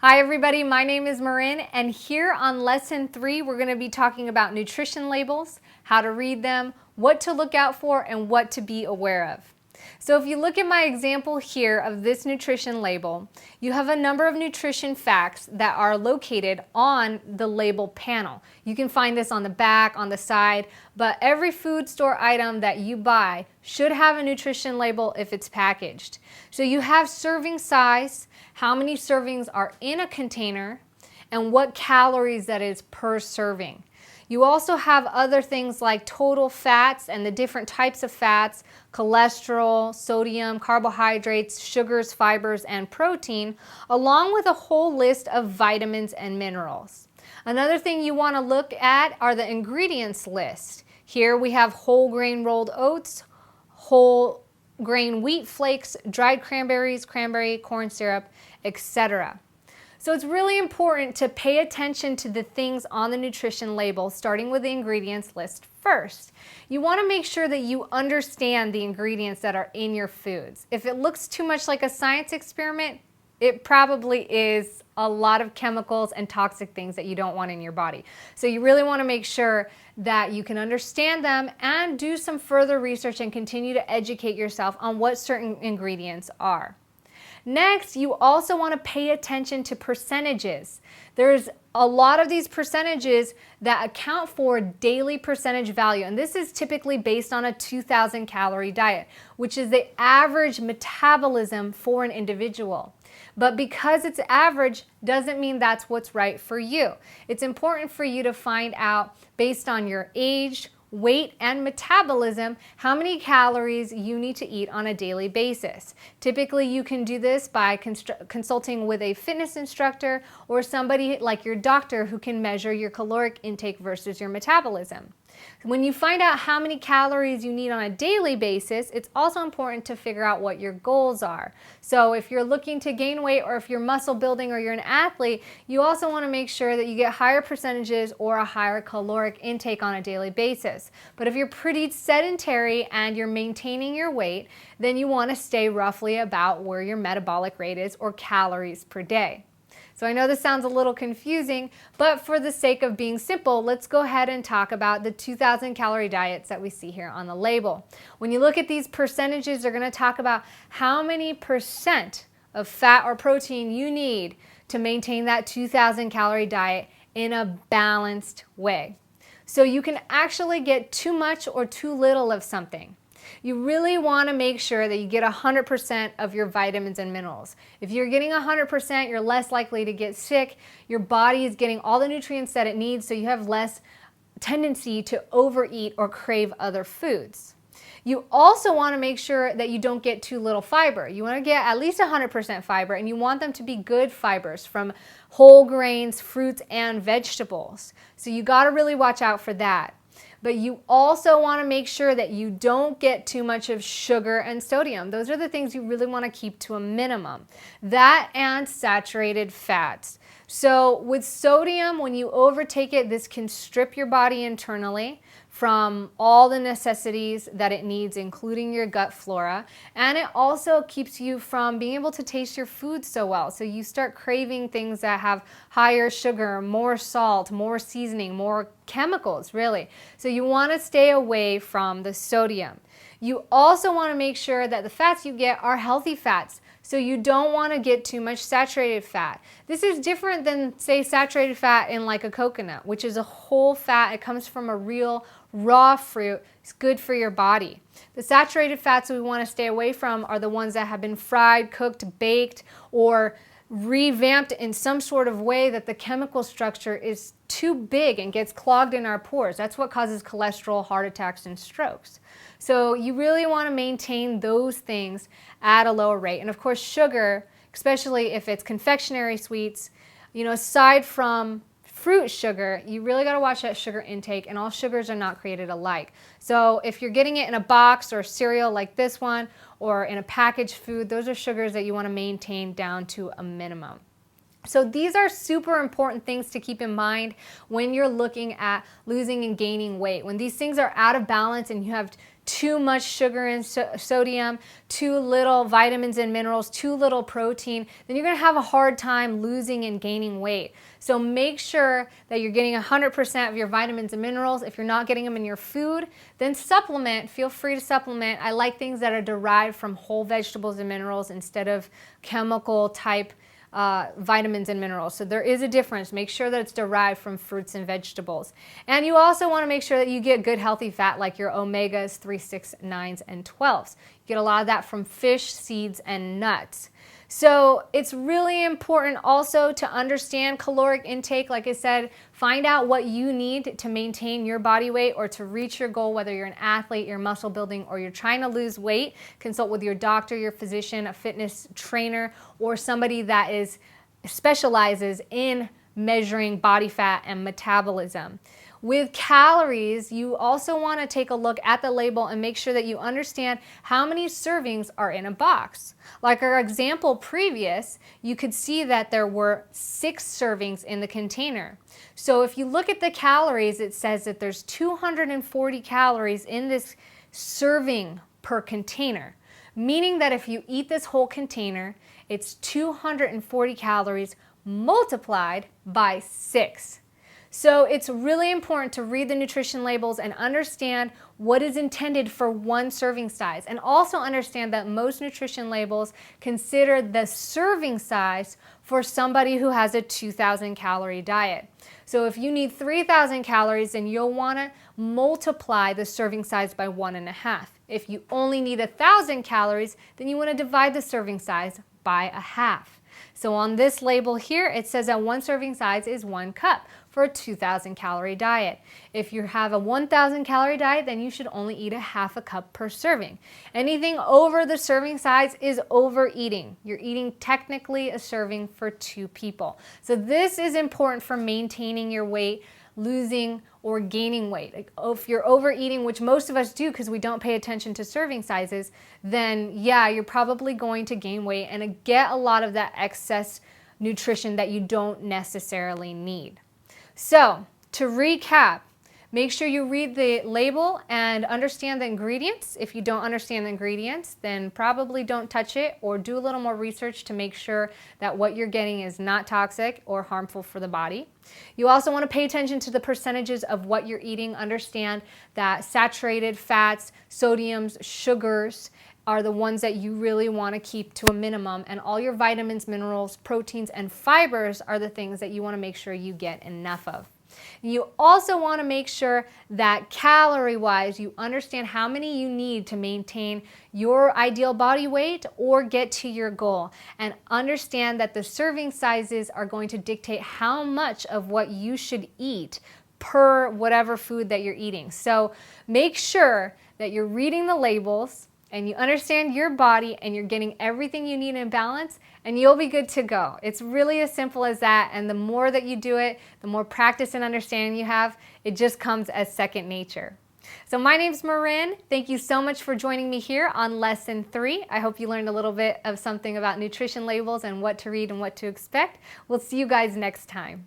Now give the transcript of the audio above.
Hi everybody, my name is Marin, and here on lesson 3 we're going to be talking about nutrition labels, how to read them, what to look out for, and what to be aware of. So if you look at my example here of this nutrition label, you have a number of nutrition facts that are located on the label panel. You can find this on the back, on the side, but every food store item that you buy should have a nutrition label if it's packaged. So you have serving size, how many servings are in a container, and what calories that is per serving. You also have other things like total fats and the different types of fats, cholesterol, sodium, carbohydrates, sugars, fibers, and protein, along with a whole list of vitamins and minerals. Another thing you want to look at are the ingredients list. Here we have whole grain rolled oats, whole grain wheat flakes, dried cranberries, cranberry, corn syrup, etc. So it's really important to pay attention to the things on the nutrition label, starting with the ingredients list first. You want to make sure that you understand the ingredients that are in your foods. If it looks too much like a science experiment, it probably is a lot of chemicals and toxic things that you don't want in your body. So you really want to make sure that you can understand them and do some further research and continue to educate yourself on what certain ingredients are. Next, you also want to pay attention to percentages. There's a lot of these percentages that account for daily percentage value, and this is typically based on a 2,000 calorie diet, which is the average metabolism for an individual. But because it's average doesn't mean that's what's right for you. It's important for you to find out, based on your age, weight, and metabolism, how many calories you need to eat on a daily basis. Typically, you can do this by consulting with a fitness instructor or somebody like your doctor who can measure your caloric intake versus your metabolism. When you find out how many calories you need on a daily basis, it's also important to figure out what your goals are. So if you're looking to gain weight, or if you're muscle building, or you're an athlete, you also want to make sure that you get higher percentages or a higher caloric intake on a daily basis. But if you're pretty sedentary and you're maintaining your weight, then you want to stay roughly about where your metabolic rate is, or calories per day. So I know this sounds a little confusing, but for the sake of being simple, let's go ahead and talk about the 2,000 calorie diets that we see here on the label. When you look at these percentages, they're going to talk about how many percent of fat or protein you need to maintain that 2,000 calorie diet in a balanced way. So you can actually get too much or too little of something. You really want to make sure that you get 100% of your vitamins and minerals. If you're getting 100%, you're less likely to get sick. Your body is getting all the nutrients that it needs, so you have less tendency to overeat or crave other foods. You also want to make sure that you don't get too little fiber. You want to get at least 100% fiber, and you want them to be good fibers from whole grains, fruits, and vegetables. So you got to really watch out for that. But you also want to make sure that you don't get too much of sugar and sodium. Those are the things you really want to keep to a minimum. That and saturated fats. So with sodium, when you overtake it, this can strip your body internally from all the necessities that it needs, including your gut flora. And it also keeps you from being able to taste your food so well. So you start craving things that have higher sugar, more salt, more seasoning, more chemicals, really. So you want to stay away from the sodium. You also want to make sure that the fats you get are healthy fats. So you don't want to get too much saturated fat. This is different than, say, saturated fat in like a coconut, which is a whole fat. It comes from a real raw fruit. It's good for your body. The saturated fats we want to stay away from are the ones that have been fried, cooked, baked, or revamped in some sort of way that the chemical structure is too big and gets clogged in our pores. That's what causes cholesterol, heart attacks, and strokes. So you really want to maintain those things at a lower rate. And of course, sugar, especially if it's confectionery sweets, aside from fruit sugar, you really got to watch that sugar intake, and all sugars are not created alike. So if you're getting it in a box or cereal like this one, or in a packaged food, those are sugars that you want to maintain down to a minimum. So these are super important things to keep in mind when you're looking at losing and gaining weight. When these things are out of balance and you have too much sugar and sodium, too little vitamins and minerals, too little protein, then you're going to have a hard time losing and gaining weight. So make sure that you're getting 100% of your vitamins and minerals. If you're not getting them in your food, then supplement. Feel free to supplement. I like things that are derived from whole vegetables and minerals instead of chemical type vitamins and minerals. So there is a difference. Make sure that it's derived from fruits and vegetables. And you also want to make sure that you get good healthy fat like your omegas 3, 6, 9s, and 12s. You get a lot of that from fish, seeds, and nuts. So it's really important also to understand caloric intake. Like I said, find out what you need to maintain your body weight or to reach your goal, whether you're an athlete, you're muscle building, or you're trying to lose weight. Consult with your doctor, your physician, a fitness trainer, or somebody that specializes in measuring body fat and metabolism. With calories, you also want to take a look at the label and make sure that you understand how many servings are in a box. Like our example previous, you could see that there were 6 servings in the container. So if you look at the calories, it says that there's 240 calories in this serving per container, meaning that if you eat this whole container, it's 240 calories multiplied by 6. So it's really important to read the nutrition labels and understand what is intended for one serving size. And also understand that most nutrition labels consider the serving size for somebody who has a 2,000 calorie diet. So if you need 3,000 calories, then you'll want to multiply the serving size by 1.5. If you only need 1,000 calories, then you want to divide the serving size by 1/2. So on this label here, it says that one serving size is 1 cup for a 2,000 calorie diet. If you have a 1,000 calorie diet, then you should only eat 1/2 cup per serving. Anything over the serving size is overeating. You're eating technically a serving for 2 people. So this is important for maintaining your weight, losing or gaining weight. Like if you're overeating, which most of us do because we don't pay attention to serving sizes, then yeah, you're probably going to gain weight and get a lot of that excess nutrition that you don't necessarily need. So to recap, make sure you read the label and understand the ingredients. If you don't understand the ingredients, then probably don't touch it or do a little more research to make sure that what you're getting is not toxic or harmful for the body. You also want to pay attention to the percentages of what you're eating. Understand that saturated fats, sodiums, sugars are the ones that you really want to keep to a minimum, and all your vitamins, minerals, proteins, and fibers are the things that you want to make sure you get enough of. You also want to make sure that calorie-wise, you understand how many you need to maintain your ideal body weight or get to your goal. And understand that the serving sizes are going to dictate how much of what you should eat per whatever food that you're eating. So make sure that you're reading the labels and you understand your body and you're getting everything you need in balance, and you'll be good to go. It's really as simple as that, and the more that you do it, the more practice and understanding you have, it just comes as second nature. So my name's Marin. Thank you so much for joining me here on Lesson 3. I hope you learned a little bit of something about nutrition labels and what to read and what to expect. We'll see you guys next time.